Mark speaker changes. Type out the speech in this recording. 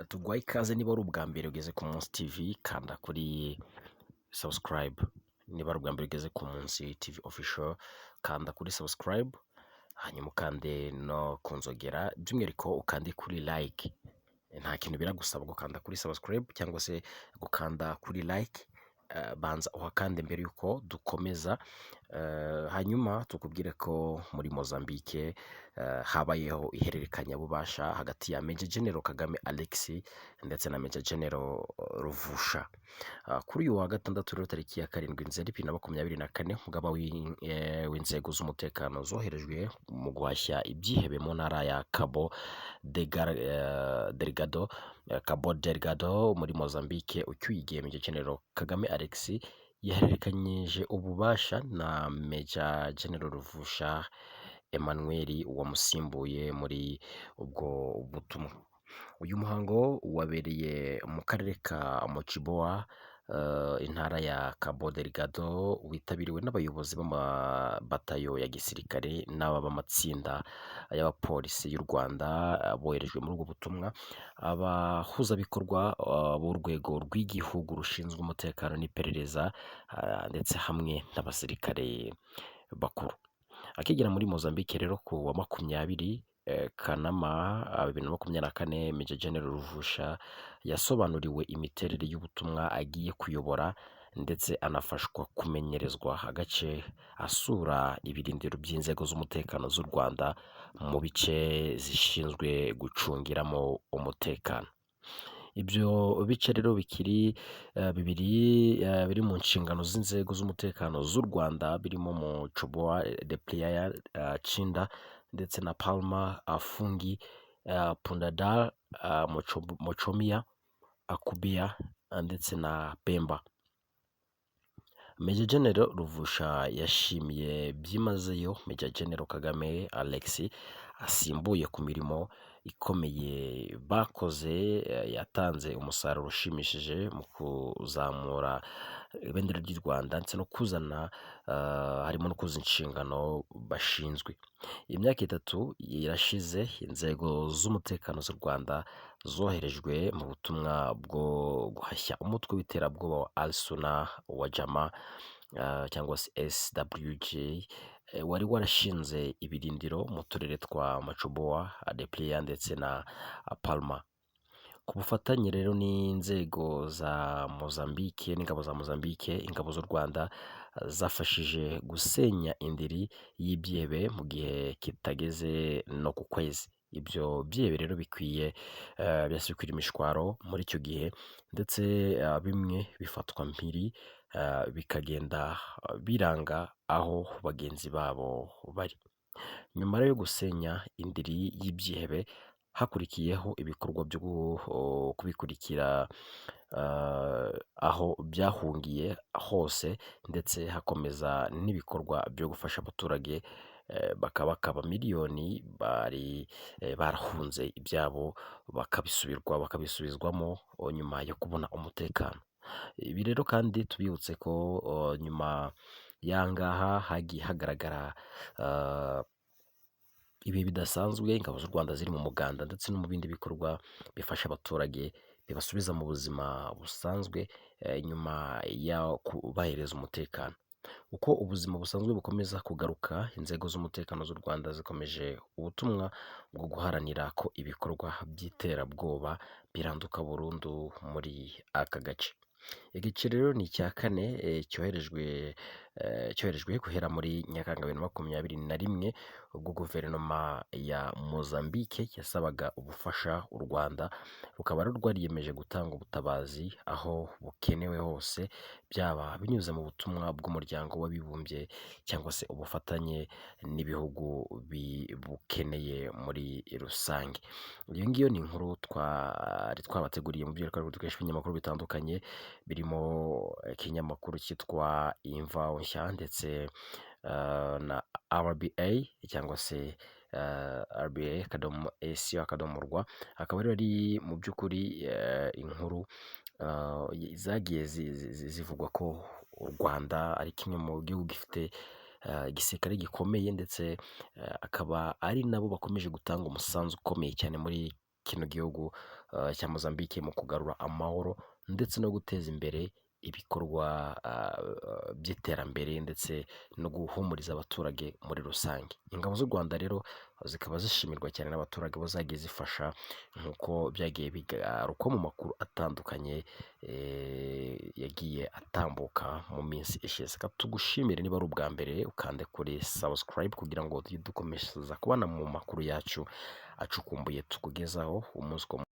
Speaker 1: Tugwaye ikaze niba ari ubwa mbere ugeze ku Munsi TV kanda kuri subscribe, niba ari ubwa mbere ugeze ku Munsi TV official kanda kuri subscribe, hanyuma ukande no ku nzogera by'umwihariko ukande kuri like. Nta kintu biragusaba gukanda kuri subscribe cyangwa se gukanda kuri like. Banza uhakande mbere yuko dukomeza, hanyuma tukubwire ko muri Mozambique habayeho ihererekanyabubasha hagati ya Major General Kagame Alex ndetse na Major General Ruvusha. Kuri uyu wa gatandatu rero tariki ya 7 Nzeri 2024 umugaba w'inzego z'umutekano zoherejwe mu guhashya ibyihebe mu ntara ya Cabo Delgado muri Mozambique ucyuye igihe Major General Kagame Alex yahererekanyije ububasha na Major General Ruvusha Emmanuel wamusimbuye muri ubwo butumwa. Uyu muhango wabereye mu karere ka Mochiboa, intara ya Cabo Delgado, witabiriwe n'abayobozi b'amabatayo ya gisirikare n'aba b'amatsinda y'abapolisi y'u Rwanda boherejwe muri ubwo butumwa, abahuzabikorwa b'urwego rw'igihugu rushinzwe umutekano n'iperereza ndetse hamwe n'abasirikare bakuru. Akigera muri Mozambique rero ku wa 20 Kanama 2024 Major General Ruvusha yasobanuriwe imiterere y'ubutumwa agiye kuyobora ndetse anafashwa kumenyerezwa agace asura ibirindiro by'inzego z'umutekano z'u Rwanda mu bice zishinzwe gucungiramo umutekano. Ibyo bice rero bikiri biri mu nshingano z'inzego z'umutekano z'u Rwanda birimo Mochiboa, De Playa, Chinda ndetse na Palma, Afungi, Pundadal, Mochomia, Akubia ndetse na Pemba. Major General Ruvusha yashimiye byimazeyo Major General Kagame Alex asimbuye ku mirimo ikomeye bakoze, yatanze umusaruro ushimishije mu kuzamura ibendera ry'u Rwanda ndetse no kuzana harimo no kuzuza inshingano bashinzwe. Imyaka 3 irashize inzego z'umutekano z'u Rwanda zoherejwe mu butumwa bwo guhashya umutwe w'iterabwoba wa Al-Suna wa Jama cyangwa se SWJ wari warashinze ibirindiro mu turere twa Mochiboa, De Playa ndetse na Palma. Ku bufatanye rero n'inzego za Mozambique n'ingabo za Mozambique, ingabo z'u Rwanda zafashije gusenya indiri y'ibyihebe mu gihe kitageze no ku kwezi. Ibyo byihebe rero bikwiye byasukwira imishwaro muri icyo gihe ndetse bimwe bifatwa mpiri, bikagenda biranga aho bagenzi babo bari. Nyuma yo gusenya indiri y'ibyihebe hakurikiyeho ibikorwa byo kubikurikira aho byahungiye hose ndetse hakomeza n'ibikorwa byo gufasha abaturage bakaba miliyoni bari barahunze ibyabo bakabisubizwamo nyuma yo kubona umutekano. Ibi rero kandi tubibutse ko nyuma yangaha hagiye hagaragara ibi bidasanzwe, ingabo z'u Rwanda ziri mu muganda ndetse no mu bindi bikorwa bifasha abaturage bibasubiza mu buzima busanzwe nyuma ya kubahereza umutekano. Uko ubuzima busanzwe bukomeza kugaruka, inzego z'umutekano z'u Rwanda zikomeje ubutumwa bwo guharanira ko ibikorwa by'iterabwoba biranduka burundu muri aka gace. Igice rero ni icya 4 cyoherejwe guhera muri Nyakanga 2021 ubwo guverinoma ya Mozambique yasabaga ubufasha u Rwanda, rukaba rwariyemeje gutanga ubutabazi aho bukenewe hose, byaba binyuze mu butumwa bw'umuryango w'abibumbye cyangwa se ubufatanye n'ibihugu bukeneye muri rusange. Iyo ngiyo ni inkuru twari twabateguriye mu by'urukaragiro dukoresha ibinyamakuru bitandukanye birimo ikinyamakuru cyitwa Imvaho Nshya ndetse na RBA cyangwa se RBA.ac.rw. akaba rero ari mu by'ukuri inkuru zagiye zivugwa ko u Rwanda ari kimwe mu gihugu gifite igisirikare gikomeye ndetse akaba ari nabo bakomeje gutanga umusanzu ukomeye cyane muri kino gihugu cya Mozambique mu kugarura amahoro ndetse no guteza imbere ibikorwa by'iterambere ndetse no guhumuriza abaturage muri rusange. Ingabo z'u Rwanda rero zikaba zishimirwa cyane n'abaturage bo zagiye zifasha nk'uko byagiye bigarukwa mu makuru atandukanye yagiye atambuka mu minsi ishize. Reka tugushimire niba ari ubwa mbere ukande kuri subscribe kugira ngo tujye dukomeza kubana mu makuru yacu acukumbuye tukugezaho umunsi ku munsi.